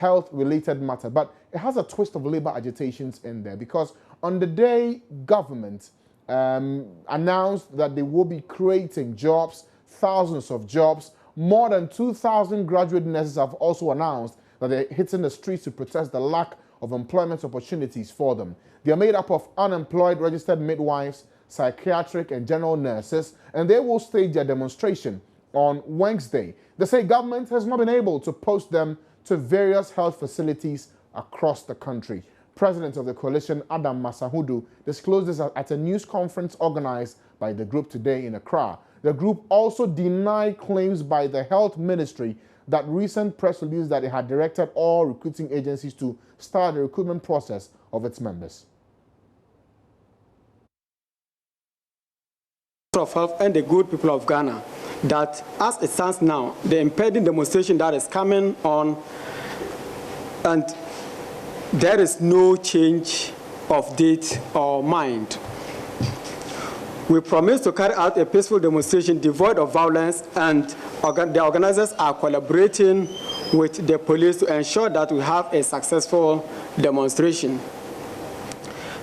health-related matter, but it has a twist of labor agitations in there because on the day government announced that they will be creating jobs, thousands of jobs, more than 2,000 graduate nurses have also announced that they're hitting the streets to protest the lack of employment opportunities for them. They are made up of unemployed registered midwives, psychiatric and general nurses, and they will stage their demonstration on Wednesday. They say government has not been able to post them to various health facilities across the country. President of the coalition, Adam Masahudu, disclosed this at a news conference organized by the group today in Accra. The group also denied claims by the Health Ministry that recent press release that it had directed all recruiting agencies to start the recruitment process of its members. Of health and the good people of Ghana, that as it stands now, the impending demonstration that is coming on, and there is no change of date or mind. We promise to carry out a peaceful demonstration devoid of violence, and the organizers are collaborating with the police to ensure that we have a successful demonstration.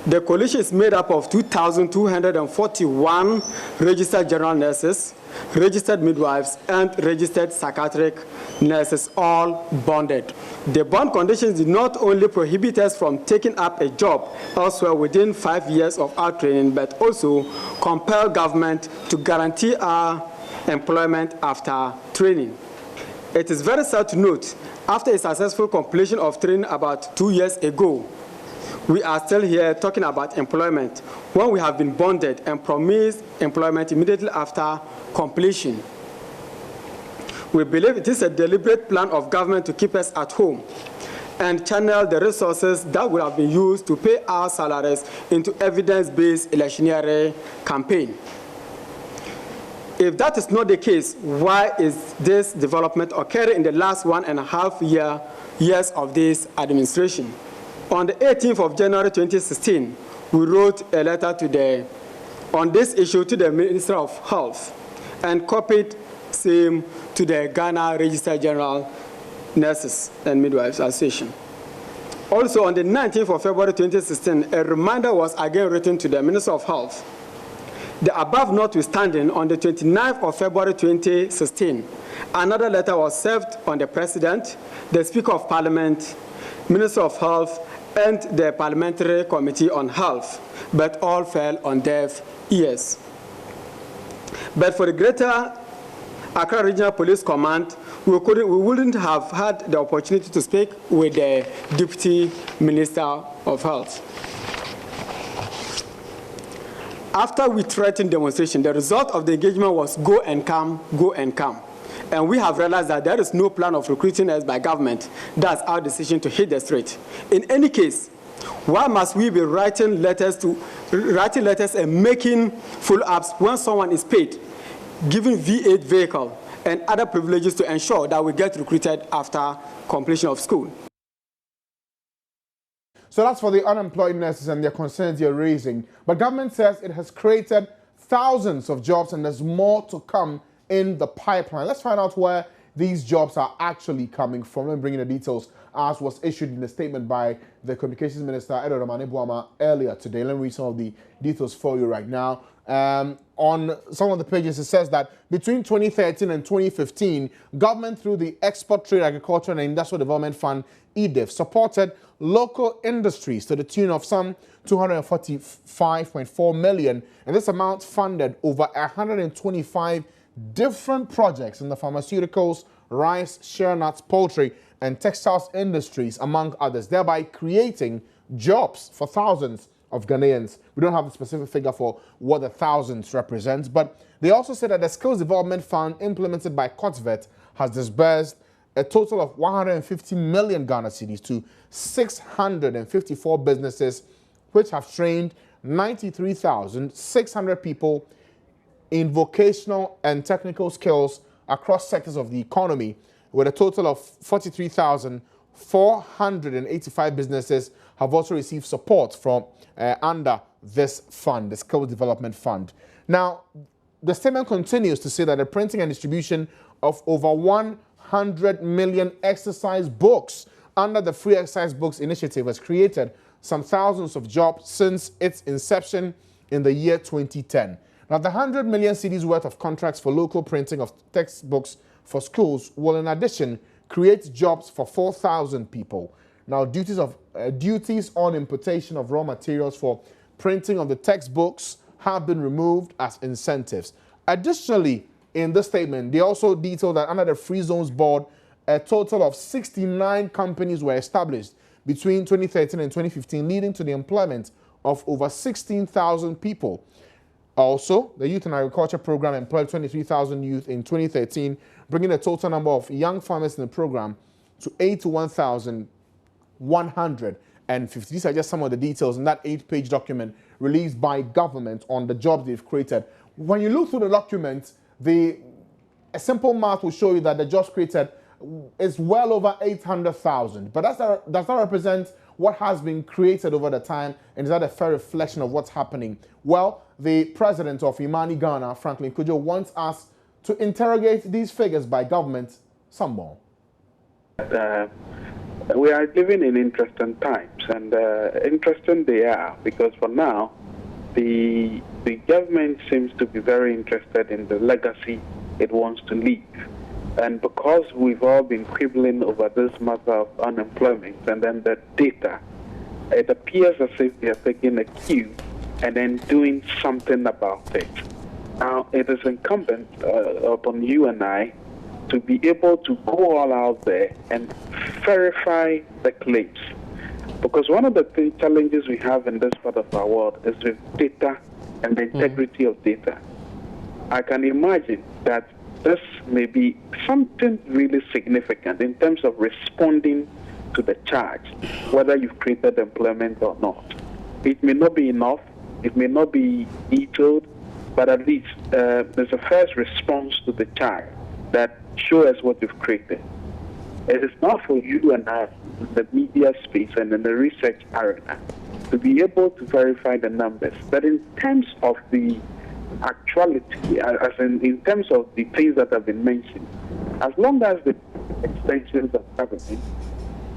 The coalition is made up of 2,241 registered general nurses, registered midwives, and registered psychiatric nurses, all bonded. The bond conditions did not only prohibit us from taking up a job elsewhere within 5 years of our training, but also compel government to guarantee our employment after training. It is very sad to note, after a successful completion of training about 2 years ago, we are still here talking about employment when we have been bonded and promised employment immediately after completion. We believe it is a deliberate plan of government to keep us at home and channel the resources that would have been used to pay our salaries into evidence-based electioneering campaign. If that is not the case, why is this development occurring in the last 1.5 years of this administration? On the 18th of January 2016, we wrote a letter on this issue to the Minister of Health and copied same to the Ghana Registered General Nurses and Midwives Association. Also, on the 19th of February 2016, a reminder was again written to the Minister of Health. The above notwithstanding, on the 29th of February 2016, another letter was served on the President, the Speaker of Parliament, Minister of Health, and the Parliamentary Committee on Health, but all fell on deaf ears. But for the Greater Accra Regional Police Command, we wouldn't have had the opportunity to speak with the Deputy Minister of Health. After we threatened demonstration, the result of the engagement was go and come, go and come. And we have realized that there is no plan of recruiting us by government. That's our decision to hit the street. In any case, why must we be writing letters and making follow-ups when someone is paid, giving V8 vehicle and other privileges to ensure that we get recruited after completion of school? So that's for the unemployed nurses and their concerns they're raising. But government says it has created thousands of jobs and there's more to come in the pipeline. Let's find out where these jobs are actually coming from and bringing the details as was issued in the statement by the Communications Minister, Edward Amane-Boamah, earlier today. Let me read some of the details for you right now. On some of the pages, it says that between 2013 and 2015, government through the Export Trade, Agriculture and Industrial Development Fund, EDIF, supported local industries to the tune of some 245.4 million. And this amount funded over 125 different projects in the pharmaceuticals, rice, shea nuts, poultry, and textiles industries, among others, thereby creating jobs for thousands of Ghanaians. We don't have the specific figure for what the thousands represents, but they also said that the Skills Development Fund implemented by COTVET has disbursed a total of 150 million Ghana cedis to 654 businesses, which have trained 93,600 people in vocational and technical skills across sectors of the economy, with a total of 43,485 businesses have also received support from under this fund, the Skills Development Fund. Now, the statement continues to say that the printing and distribution of over 100 million exercise books under the Free Exercise Books initiative has created some thousands of jobs since its inception in the year 2010. Now, the 100 million cedis worth of contracts for local printing of textbooks for schools will, in addition, create jobs for 4,000 people. Now, duties on importation of raw materials for printing of the textbooks have been removed as incentives. Additionally, in this statement, they also detailed that under the Free Zones Board, a total of 69 companies were established between 2013 and 2015, leading to the employment of over 16,000 people. Also, the Youth and Agriculture Program employed 23,000 youth in 2013, bringing the total number of young farmers in the program to 81,150. These are just some of the details in that 8-page document released by government on the jobs they've created. When you look through the document, a simple math will show you that the jobs created is well over 800,000. But does that represent what has been created over the time, and is that a fair reflection of what's happening? Well, the president of Imani Ghana, Franklin Kujo, wants us to interrogate these figures by government some more. We are living in interesting times, and interesting they are, because for now, the government seems to be very interested in the legacy it wants to leave. And because we've all been quibbling over this matter of unemployment and then the data, it appears as if they are taking a cue and then doing something about it. Now, it is incumbent upon you and I to be able to go all out there and verify the claims. Because one of the challenges we have in this part of our world is with data and the integrity of data. I can imagine that this may be something really significant in terms of responding to the charge, whether you've created employment or not. It may not be enough, it may not be detailed, but at least there's a first response to the charge that shows us what you've created. It is not for you and I, in the media space and in the research arena, to be able to verify the numbers, but in terms of the actuality, as in terms of the things that have been mentioned, as long as the extensions are happening,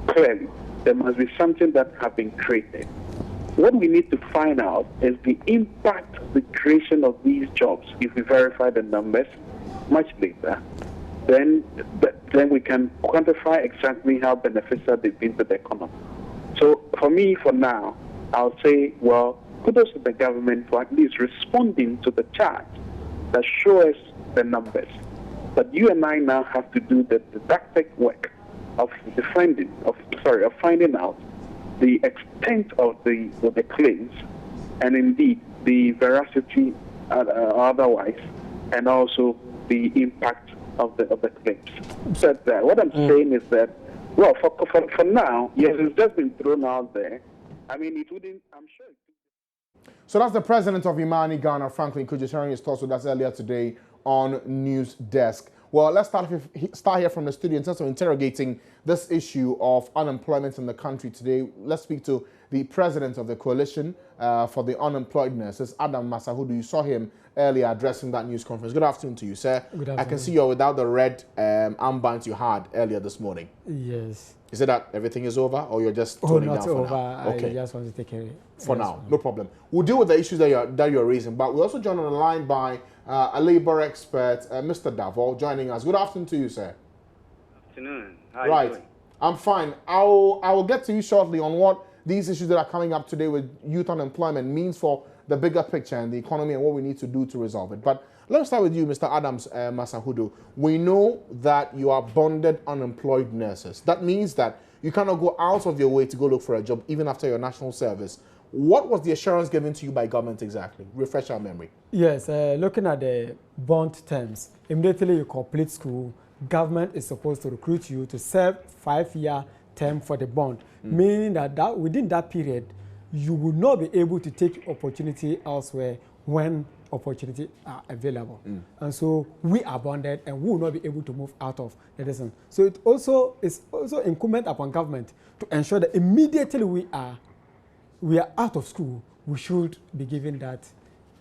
clearly there must be something that have been created. What we need to find out is the impact of the creation of these jobs. If we verify the numbers much later, then we can quantify exactly how beneficial they've been to the economy. So for me, for now, I'll say, well, kudos to the government for at least responding to the charge that shows the numbers. But you and I now have to do the didactic work of finding out the extent of the claims, and indeed the veracity otherwise, and also the impact of the claims. So what I'm saying is that, well, for now, yes, it's just been thrown out there. I mean, it wouldn't, I'm sure. So that's the president of Imani Ghana, Franklin Kujo, sharing his thoughts with us earlier today on News Desk. Well, let's start here from the studio in terms of interrogating this issue of unemployment in the country today. Let's speak to the president of the coalition for the unemployed nurses, Adam Masahudu. You saw him earlier addressing that news conference. Good afternoon to you, sir. Good afternoon. I can see you're without the red armband you had earlier this morning. Yes. Is it that everything is over, or you're just toning down for over. now? Okay. I just want to take care for now. No problem. We'll deal with the issues that you're raising, but we're also joined on the line by a labor expert, Mr. Davaos, joining us. Good afternoon to you, sir. Good afternoon. How are you doing? I'm fine. I will get to you shortly on what these issues that are coming up today with youth unemployment means for the bigger picture and the economy and what we need to do to resolve it. But let's start with you, Mr. Adams Masahudu. We know that you are bonded unemployed nurses. That means that you cannot go out of your way to go look for a job even after your national service. What was the assurance given to you by government exactly? Refresh our memory. Yes, looking at the bond terms, immediately you complete school, government is supposed to recruit you to serve 5-year term for the bond, meaning that within that period, you will not be able to take opportunity elsewhere when opportunity are available. And so we are bonded and we will not be able to move out of the distance. So it also is also incumbent upon government to ensure that immediately we are out of school, we should be given that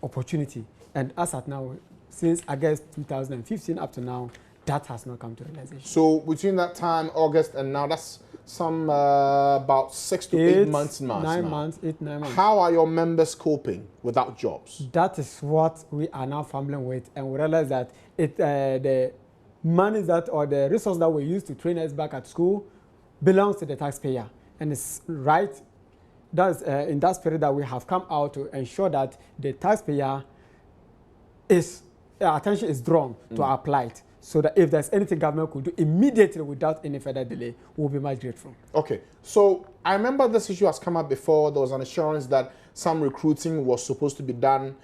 opportunity. And as at now, since August 2015 up to now, that has not come to realization. So between that time, August, and now, that's some about 6 to 8 months now. 9 months, 8-9 months. How are your members coping without jobs? That is what we are now fumbling with, and we realize that the money that or the resource that we use to train us back at school belongs to the taxpayer, and it's right. That's in that spirit that we have come out to ensure that the taxpayer attention is drawn to our plight, so that if there's anything government could do immediately without any further delay, we'll be much grateful. Okay, so I remember this issue has come up before. There was an assurance that some recruiting was supposed to be done.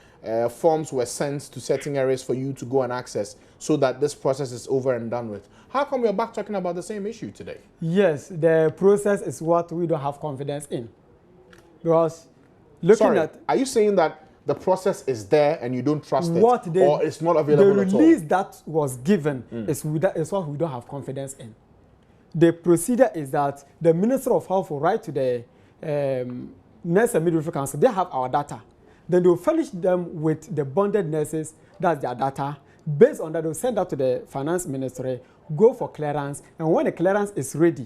Forms were sent to certain areas for you to go and access so that this process is over and done with. How come we're back talking about the same issue today? Yes, the process is what we don't have confidence in. Because looking at... Are you saying that the process is there and you don't trust it, or it's not available at all? The release that was given is what we don't have confidence in. The procedure is that the Minister of Health will write to the Nurse and Midwifery Council. They have our data. Then they will furnish them with the bonded nurses, that's their data. Based on that, they will send that to the Finance Ministry, go for clearance, and when the clearance is ready,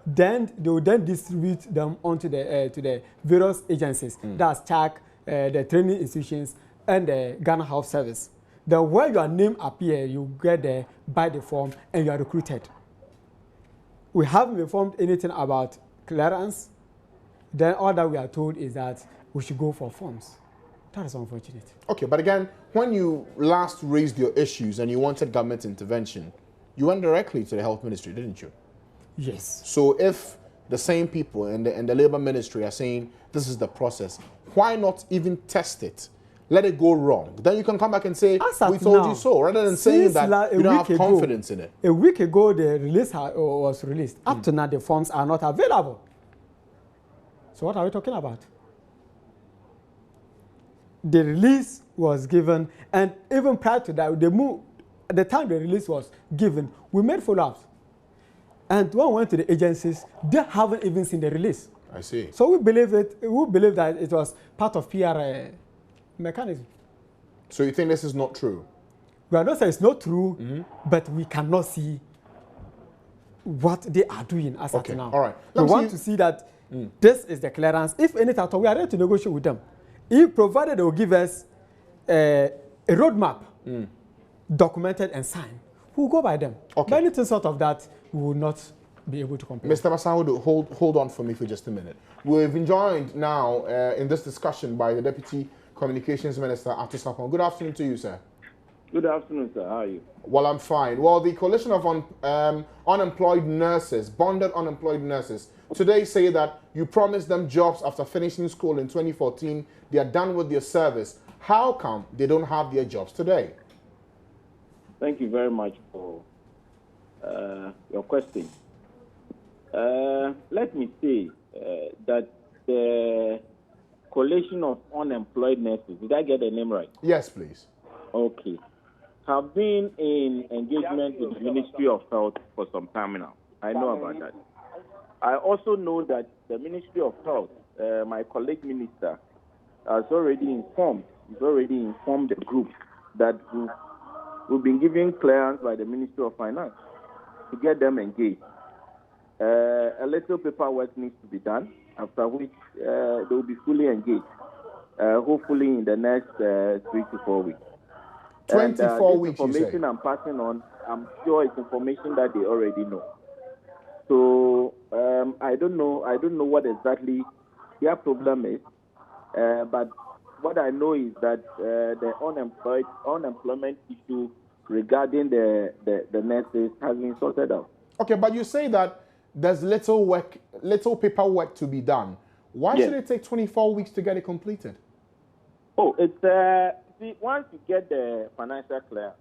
then they will then distribute them onto the to the various agencies. That's CHAC, the training institutions, and the Ghana Health Service. Then where your name appears, you get there, buy the form, and you are recruited. We haven't informed anything about clearance. Then all that we are told is that we should go for forms. That is unfortunate. Okay, but again, when you last raised your issues and you wanted government intervention, you went directly to the Health Ministry, didn't you? Yes. So if the same people in the Labour Ministry are saying this is the process, why not even test it? Let it go wrong. Then you can come back and say, we told you so, rather than saying that you don't have confidence in it. A week ago, the release was released. Up to now, the forms are not available. So what are we talking about? The release was given, and even prior to that, the time the release was given, we made follow-ups. And when we went to the agencies, they haven't even seen the release. I see. So we believe that it was part of PR mechanism. So you think this is not true? We are not saying it's not true, but we cannot see what they are doing as of now. All right. We want to see that this is the clearance. If anything at all, we are ready to negotiate with them. If provided they will give us a roadmap, documented and signed, we'll go by them. But anything sort of that, we will not be able to comply. Mr. Masahudu, hold on for me for just a minute. We've been joined now in this discussion by the Deputy Communications Minister, Ato Sapon. Good afternoon to you, sir. Good afternoon, sir. How are you? Well, I'm fine. Well, the coalition of unemployed nurses, bonded unemployed nurses, today say that you promised them jobs after finishing school in 2014. They are done with their service. How come they don't have their jobs today? Thank you very much for your question. Let me say that the coalition of unemployed nurses, did I get the name right? Yes, please. Okay. Have been in engagement with the Ministry of Health for some time now. I know about that. I also know that the Ministry of Health, my colleague minister, has already informed the group that we've been given clearance by the Ministry of Finance to get them engaged. A little paperwork needs to be done, after which they will be fully engaged, hopefully in the next 3 to 4 weeks. 24 weeks, you say? Information I'm passing on, I'm sure it's information that they already know. So I don't know what exactly their problem is, but what I know is that the unemployment issue regarding the nurses has been sorted out. Okay, but you say that there's little paperwork to be done. Why should it take 24 weeks to get it completed? Oh, it's see, once you get the financial clearance,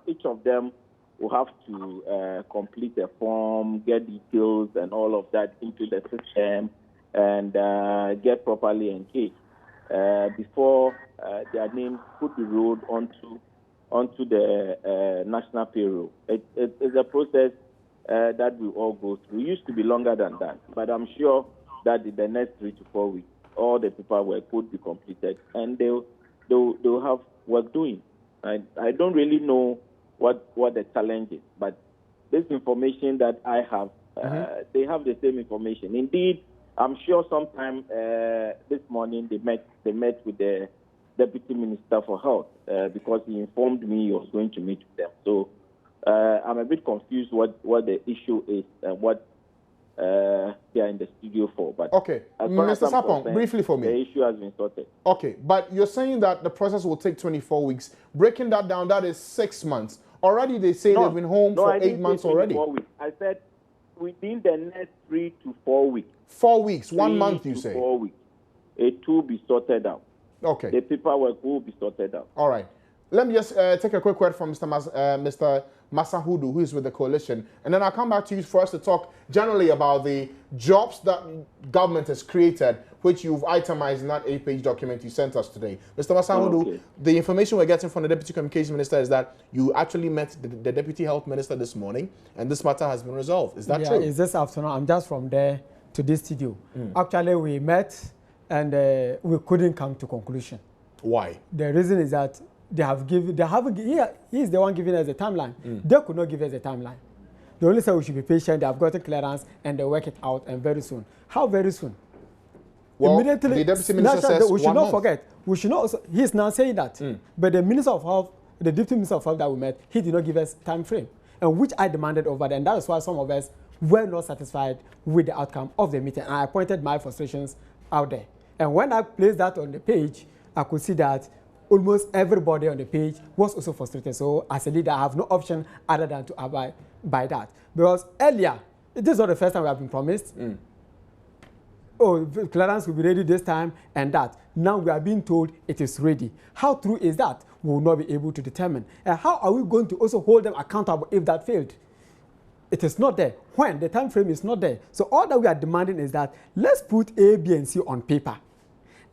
each of them will have to complete a form, get details and all of that into the system, and get properly engaged before their names could be rolled onto the national payroll. It's a process that we all go through. It used to be longer than that, but I'm sure that in the next 3 to 4 weeks, all the paperwork would be completed, and they'll have work doing. I don't really know what the challenge is, but this information that I have They have the same information. Indeed, I'm sure sometime this morning they met with the Deputy Minister for Health because he informed me he was going to meet with them. So I'm a bit confused what the issue is and what they are in the studio for. But okay, Mr. Sapong, briefly for me. The issue has been sorted. Okay, but you're saying that the process will take 24 weeks. Breaking that down, that is 6 months. Already they say they've been home for 8 months already. Weeks. I said within the next 3 to 4 weeks. 4 weeks, 1 month, you say? 4 weeks. It will be sorted out. Okay. The paperwork will be sorted out. All right. Let me just take a quick word from Mr. Masahudu, who is with the coalition, and then I'll come back to you for us to talk generally about the jobs that government has created, which you've itemized in that 8-page document you sent us today. Mr. Masahudu, the information we're getting from the Deputy Communications Minister is that you actually met the Deputy Health Minister this morning, and this matter has been resolved. Is that true? Yeah, it's this afternoon. I'm just from there to this studio. Actually, we met, and we couldn't come to conclusion. Why? The reason is that he is the one giving us a timeline. They could not give us a timeline. They only said we should be patient. They have gotten clearance and they work it out, and very soon. How very soon? Well, immediately. The Deputy Minister says we should not forget. We should not. Also, he is now saying that. But the Minister of Health, the Deputy Minister of Health that we met, he did not give us time frame, and which I demanded over there, and that is why some of us were not satisfied with the outcome of the meeting. And I pointed my frustrations out there. And when I placed that on the page, I could see that almost everybody on the page was also frustrated. So as a leader, I have no option other than to abide by that. Because earlier, this is not the first time we have been promised. Oh, clearance will be ready this time and that. Now we are being told it is ready. How true is that? We will not be able to determine. And how are we going to also hold them accountable if that failed? It is not there. When the time frame is not there. So all that we are demanding is that let's put A, B, and C on paper.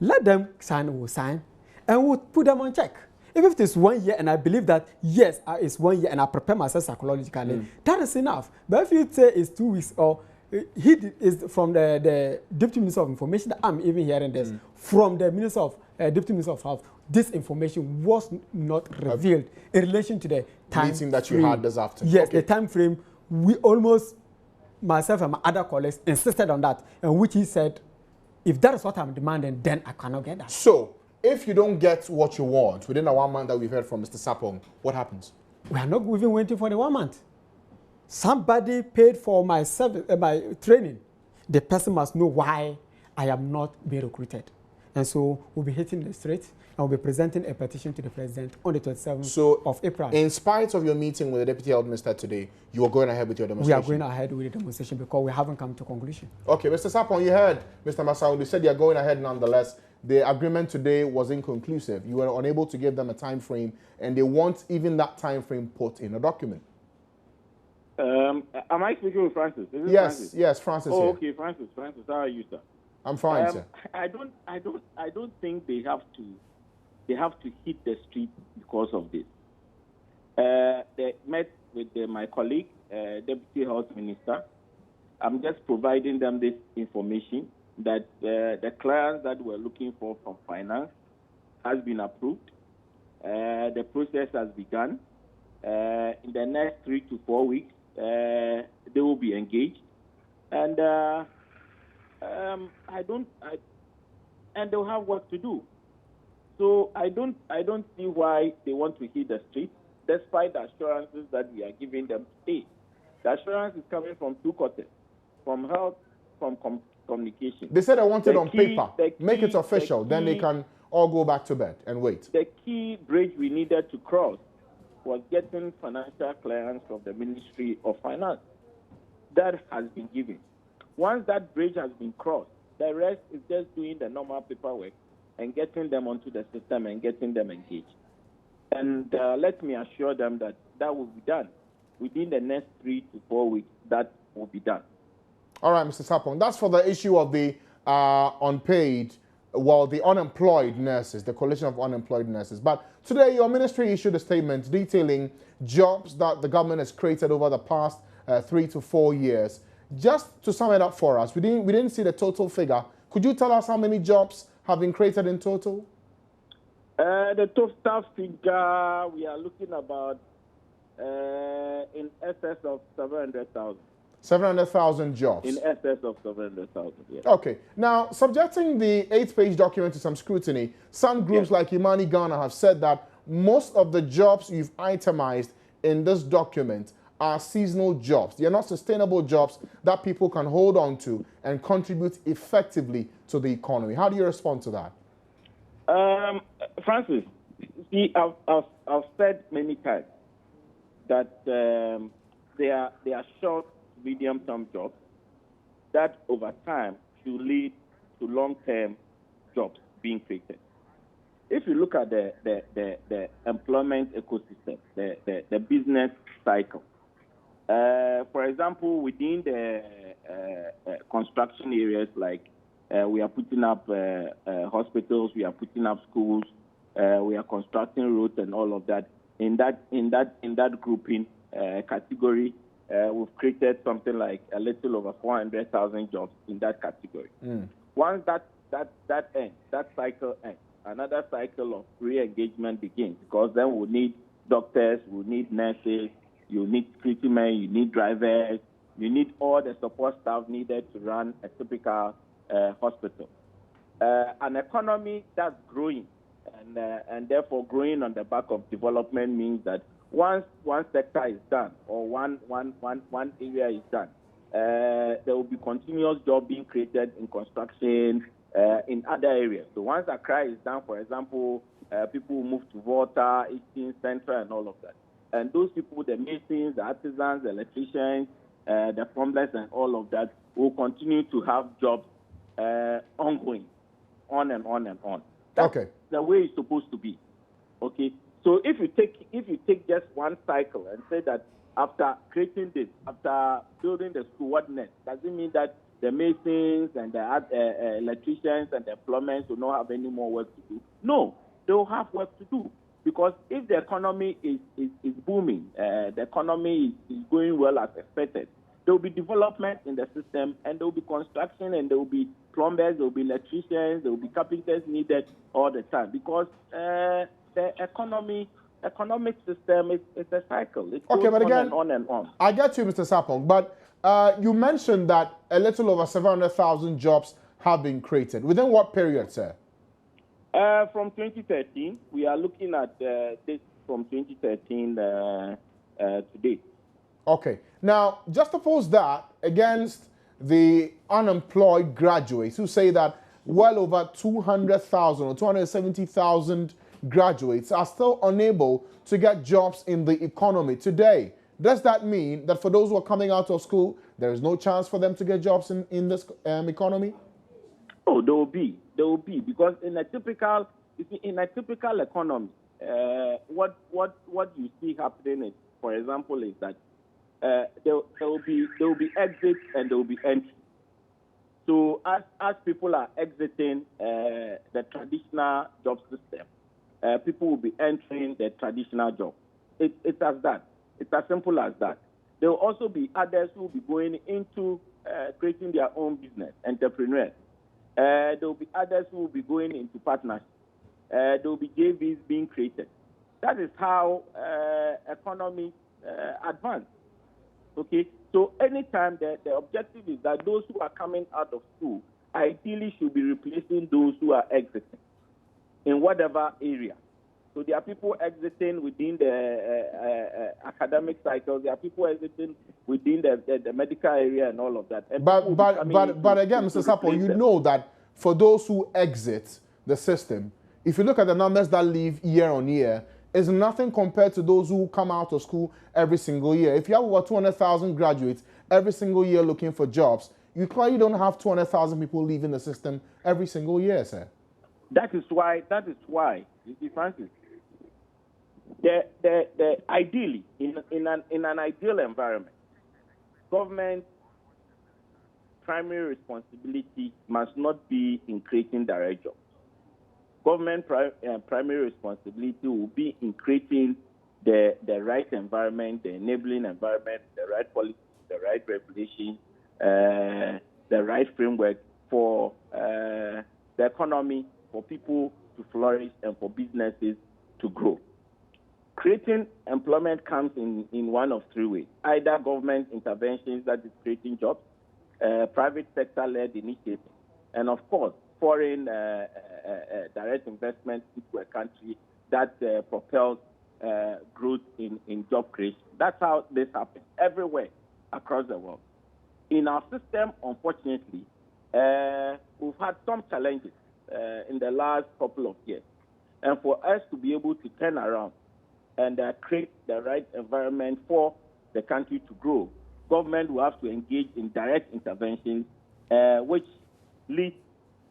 Let them sign, we'll sign, and we'll put them on check. If it is 1 year, and I believe that, yes, it's 1 year, and I prepare myself psychologically, that is enough. But if you say it's 2 weeks, or is from the Deputy Minister of Information, that I'm even hearing this, from the Minister of Deputy Minister of Health, this information was not revealed in relation to the time meeting that you had this afternoon. Yes, the time frame, we almost, myself and my other colleagues, insisted on that, and which he said, if that is what I'm demanding, then I cannot get that. So, if you don't get what you want within the 1 month that we've heard from Mr. Sapong, what happens? We are not even waiting for the 1 month. Somebody paid for my service, my training. The person must know why I am not being recruited. And so we'll be hitting the street and we'll be presenting a petition to the president on the 27th of April. In spite of your meeting with the Deputy Health Minister today, you are going ahead with your demonstration? We are going ahead with the demonstration because we haven't come to conclusion. Okay, Mr. Sapong, you heard Mr. Masao. You said you are going ahead nonetheless. The agreement today was inconclusive. You were unable to give them a time frame, and they want even that time frame put in a document. Am I speaking with Francis? Yes, Francis? yes, Francis. Oh, here. okay, Francis. How are you, sir? I'm fine, sir. I don't think they have to hit the street because of this. They met with my colleague, Deputy Health Minister. I'm just providing them this information that the clearance that we're looking for from finance has been approved. The process has begun. In the next 3 to 4 weeks, they will be engaged, and and they'll have work to do. So I don't see why they want to hit the street, despite the assurances that we are giving them today. The assurance is coming from two quarters, from health, from communication. They said they want it on paper. Make it official, then they can all go back to bed and wait. The key bridge we needed to cross was getting financial clearance from the Ministry of Finance. That has been given. Once that bridge has been crossed, the rest is just doing the normal paperwork and getting them onto the system and getting them engaged. And let me assure them that that will be done. Within the next 3 to 4 weeks, that will be done. All right, Mr. Sapong. That's for the issue of the unpaid, the unemployed nurses, the coalition of unemployed nurses. But today, your ministry issued a statement detailing jobs that the government has created over the past 3 to 4 years. Just to sum it up for us, we didn't see the total figure. Could you tell us how many jobs have been created in total? The total figure, we are looking about in excess of 700,000. 700,000 jobs. In excess of 700,000, yes. Okay. Now, subjecting the 8-page document to some scrutiny, some groups like Imani Ghana have said that most of the jobs you've itemized in this document are seasonal jobs. They are not sustainable jobs that people can hold on to and contribute effectively to the economy. How do you respond to that? Francis, see, I've said many times that they are short, medium-term jobs that over time should lead to long-term jobs being created. If you look at the employment ecosystem, the business cycle, for example, within the construction areas, like we are putting up hospitals, we are putting up schools, we are constructing roads and all of that. In that grouping category, we've created something like a little over 400,000 jobs in that category. Once that ends, that cycle ends, another cycle of re-engagement begins, because then we'll need doctors, we'll need nurses, you need security men, you need drivers, you need all the support staff needed to run a typical hospital. An economy that's growing and therefore growing on the back of development means that once one sector is done or one area is done, there will be continuous job being created in construction, in other areas. So once Accra is done, for example, people will move to Volta, Eastern, Central, and all of that. And those people, the masons, the artisans, the electricians, the plumbers, and all of that, will continue to have jobs ongoing, on and on and on. That's the way it's supposed to be. Okay. So if you take just one cycle and say that after creating this, after building the school, what next? Does it mean that the masons and the electricians and the plumbers will not have any more work to do? No, they will have work to do, because if the economy is booming, the economy is going well as expected, there will be development in the system, and there will be construction, and there will be plumbers, there will be electricians, there will be carpenters needed all the time, because the economic system is a cycle. It goes but again, on and on. I get you, Mr. Sapong, but you mentioned that a little over 700,000 jobs have been created. Within what period, sir? From 2013, we are looking at this from 2013 to date. Okay. Now, juxtapose that against the unemployed graduates who say that well over 200,000 or 270,000 graduates are still unable to get jobs in the economy today. Does that mean that for those who are coming out of school, there is no chance for them to get jobs in this economy? Oh, there will be, because in a typical economy, what you see happening is, for example, is that there will be exits and there will be entry. So as people are exiting the traditional job system, people will be entering the traditional job. It's as that. It's as simple as that. There will also be others who will be going into creating their own business, entrepreneurs. There will be others who will be going into partnerships. There will be JVs being created. That is how economies advance. Okay, so anytime the objective is that those who are coming out of school ideally should be replacing those who are exiting in whatever area. So there are people exiting within the academic cycle. There are people exiting within the medical area and all of that. And but again, Mr. Sapo, you know that for those who exit the system, if you look at the numbers that leave year on year, is nothing compared to those who come out of school every single year. If you have over 200,000 graduates every single year looking for jobs, you clearly don't have 200,000 people leaving the system every single year, sir. That is why, you see, Francis, ideally, in an ideal environment, government's primary responsibility must not be in creating direct jobs. Government primary responsibility will be in creating the right environment, the enabling environment, the right policy, the right regulation, the right framework for the economy, for people to flourish, and for businesses to grow. creating employment comes in one of three ways. Either government interventions that is creating jobs, private sector-led initiatives, and of course, foreign direct investment into a country that propels growth in job creation. That's how this happens everywhere across the world. In our system, unfortunately, we've had some challenges in the last couple of years. And for us to be able to turn around and create the right environment for the country to grow, government will have to engage in direct interventions, which lead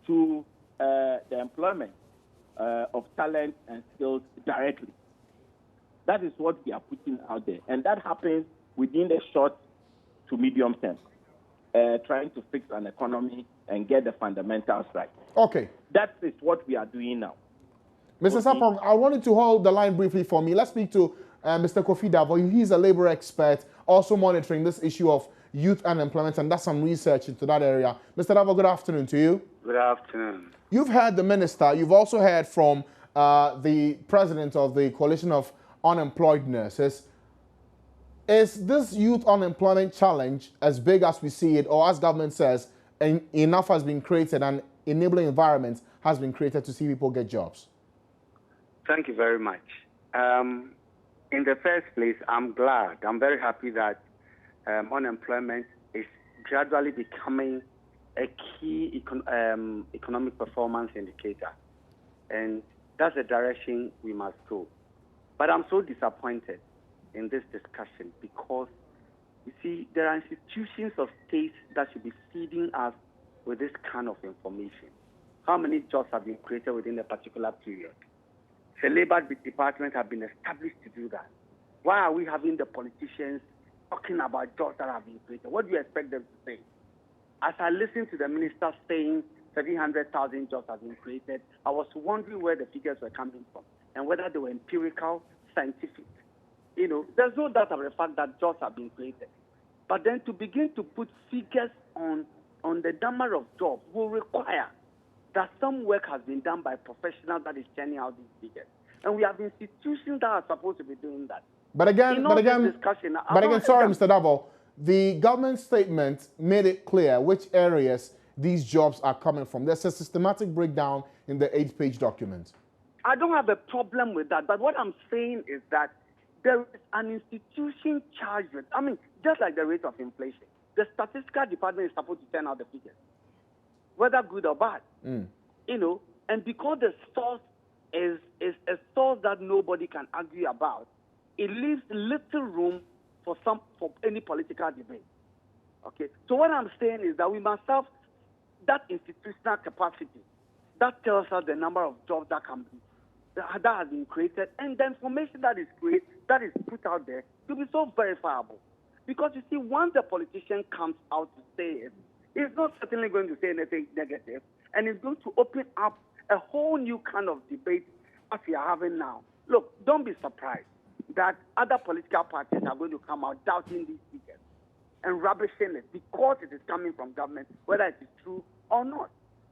to the employment of talent and skills directly. That is what we are putting out there. And that happens within the short to medium term, trying to fix an economy and get the fundamentals right. Okay. That is what we are doing now. Mr. Sapong, I wanted to hold the line briefly for me. Let's speak to Mr. Kofi Davaos. He's a labor expert, also monitoring this issue of youth unemployment, and does some research into that area. Mr. Davaos, good afternoon to you. Good afternoon. You've heard the minister. You've also heard from the president of the Coalition of Unemployed Nurses. Is this youth unemployment challenge as big as we see it, or as government says, enough has been created and enabling environment has been created to see people get jobs? Thank you very much. In the first place, I'm very happy that unemployment is gradually becoming a key economic performance indicator. And that's the direction we must go. But I'm so disappointed in this discussion because, you see, there are institutions of states that should be feeding us with this kind of information. How many jobs have been created within a particular period? The Labor Department have been established to do that. Why are we having the politicians talking about jobs that have been created? What do you expect them to say? As I listened to the minister saying 700,000 jobs have been created, I was wondering where the figures were coming from and whether they were empirical, scientific. You know, there's no doubt about the fact that jobs have been created. But then to begin to put figures on the number of jobs will require that some work has been done by professionals that is churning out these figures. And we have institutions that are supposed to be doing that. But again, sorry, Mr. Davaos, the government statement made it clear which areas these jobs are coming from. There's a systematic breakdown in the 8-page document. I don't have a problem with that, but what I'm saying is that there is an institution charged with, just like the rate of inflation. The statistical department is supposed to turn out the figures, whether good or bad. You know, and because the source is a source that nobody can argue about, it leaves little room for any political debate. Okay, so what I'm saying is that we must have that institutional capacity that tells us the number of jobs that has been created, and the information that is put out there to be so verifiable. Because you see, once the politician comes out to say it, he's not certainly going to say anything negative, and it's going to open up a whole new kind of debate as we are having now. Look, don't be surprised that other political parties are going to come out doubting these figures and rubbishing it because it is coming from government, whether it is true or not.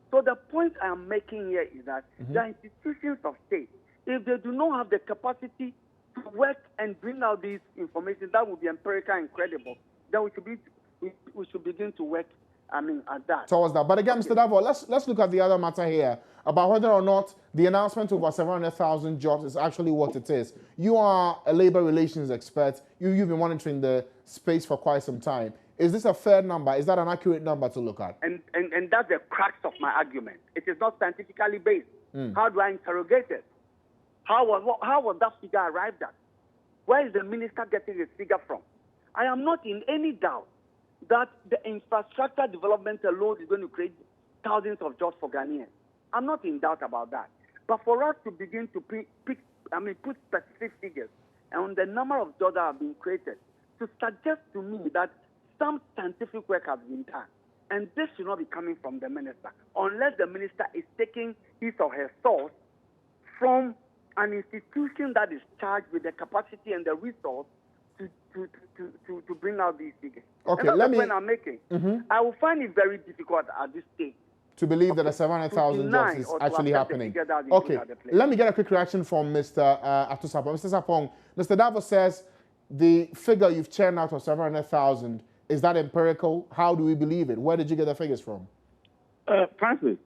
So the point I am making here is that the institutions of state, if they do not have the capacity to work and bring out this information that would be empirical and credible, then we should begin to work at that. Towards that. But again, Mr. Davaos, let's look at the other matter here about whether or not the announcement of over 700,000 jobs is actually what it is. You are a labor relations expert. You've been monitoring the space for quite some time. Is this a fair number? Is that an accurate number to look at? And that's the crux of my argument. It is not scientifically based. How do I interrogate it? How was that figure arrived at? Where is the minister getting this figure from? I am not in any doubt that the infrastructure development alone is going to create thousands of jobs for Ghanaians. I'm not in doubt about that. But for us to begin to put specific figures on the number of jobs that have been created, to suggest to me that some scientific work has been done, and this should not be coming from the minister, unless the minister is taking his or her source from an institution that is charged with the capacity and the resource to bring out these figures. Okay, and that's the point I'm making. I will find it very difficult at this stage to believe that the 700,000 jobs is actually happening. Okay, let me get a quick reaction from Mr. Atusapong. Mr. Sapong, Mr. Davaos says the figure you've churned out of 700,000, is that empirical? How do we believe it? Where did you get the figures from? Francis,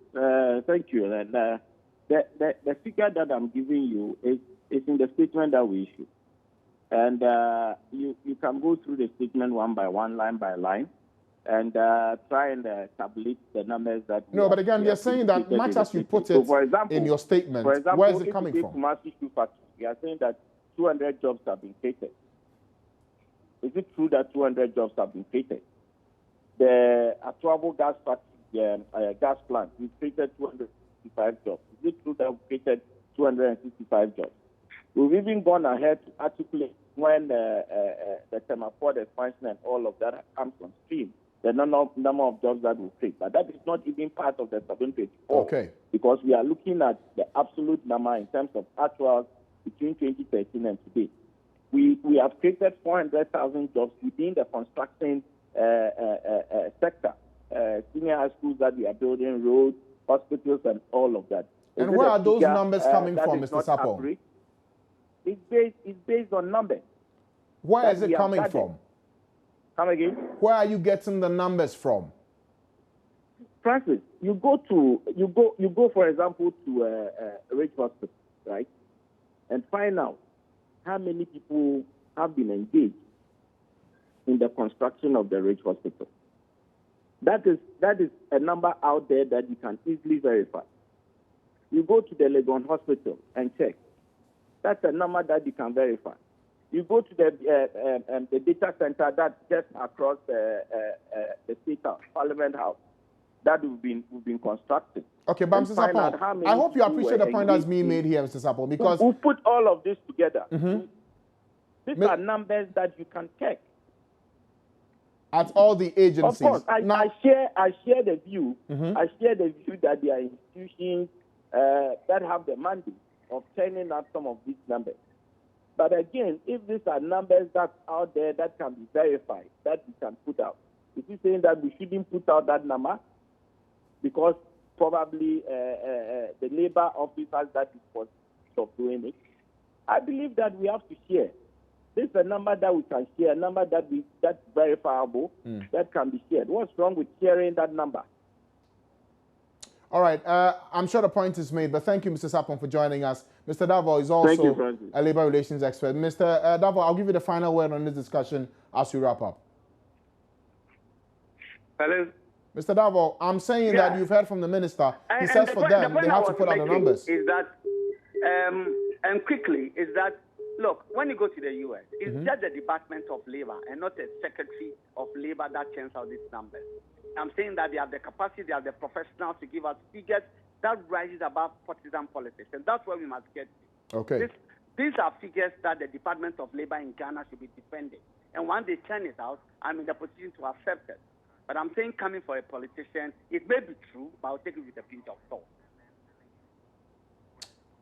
thank you. And, the figure that I'm giving you is in the statement that we issued. And you can go through the statement one by one, line by line, and try and tabulate the numbers that... No, but again, they're saying that much as you put it so for example, in your statement, for example, where is it coming from? We are saying that 200 jobs have been created. Is it true that 200 jobs have been created? The Atuabo gas factory, gas plant, we created 265 jobs. Is it true that we created 265 jobs? We've even gone ahead to articulate when the Semaphore expansion and all of that comes on stream, the number of jobs that we create. But that is not even part of the 724. Okay. Because we are looking at the absolute number in terms of actuals between 2013 and today. We have created 400,000 jobs within the construction sector, senior high schools that we are building, roads, hospitals, and all of that. And where are those numbers coming from, Mr. Sapong? It's based on numbers. Where is it coming from? Come again? Where are you getting the numbers from? Francis, you go for example to a Ridge Hospital, right, and find out how many people have been engaged in the construction of the Ridge Hospital. That is a number out there that you can easily verify. You go to the Legon Hospital and check. That's a number that you can verify. You go to the data center that's just across the State House, Parliament House, that we've been constructing. Okay, but Mr. Sapong, I hope you appreciate the point that's being made here, Mr. Sapong, because... We'll put all of this together. These are numbers that you can check. At all the agencies. Of course, I share the view. I share the view that there are institutions that have the mandate of turning up some of these numbers. But again, if these are numbers that's out there that can be verified, that we can put out, is he saying that we shouldn't put out that number? Because probably the labor officers that is for of doing it. I believe that we have to share. This is a number that we can share, a number that's verifiable, that can be shared. What's wrong with sharing that number? All right. I'm sure the point is made, but thank you, Mr. Sapong, for joining us. Mr. Davaos is also a labor relations expert. Mr. Davaos, I'll give you the final word on this discussion as we wrap up. Hello? Mr. Davaos, I'm saying that you've heard from the minister. He says for them, they have to put out the numbers. Is that, and quickly, is that, look, when you go to the U.S., it's just the Department of Labor and not the Secretary of Labor that churns out these numbers. I'm saying that they have the capacity, they have the professionals to give us figures that rises above partisan politics, and that's where we must get to. Okay. These are figures that the Department of Labor in Ghana should be defending. And once they churn it out, I'm in the position to accept it. But I'm saying coming for a politician, it may be true, but I'll take it with a pinch of salt.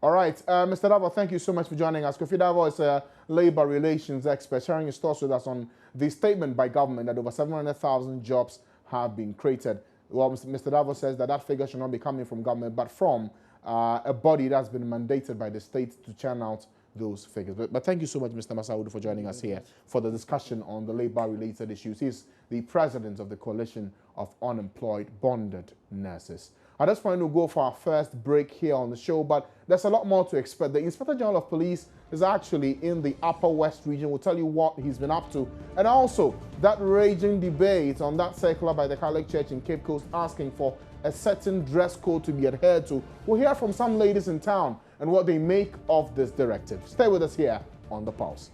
All right. Mr. Davaos, thank you so much for joining us. Kofi Davaos is a labor relations expert, sharing his thoughts with us on the statement by government that over 700,000 jobs have been created. Well, Mr. Davaos says that that figure should not be coming from government, but from a body that's been mandated by the state to churn out those figures. But thank you so much, Mr. Masaudu, for joining us here for the discussion on the labor-related issues. He's the president of the Coalition of Unemployed Bonded Nurses. At this point, we'll go for our first break here on the show, but there's a lot more to expect. The Inspector General of Police is actually in the Upper West region. We'll tell you what he's been up to. And also, that raging debate on that circular by the Catholic Church in Cape Coast asking for a certain dress code to be adhered to. We'll hear from some ladies in town and what they make of this directive. Stay with us here on The Pulse.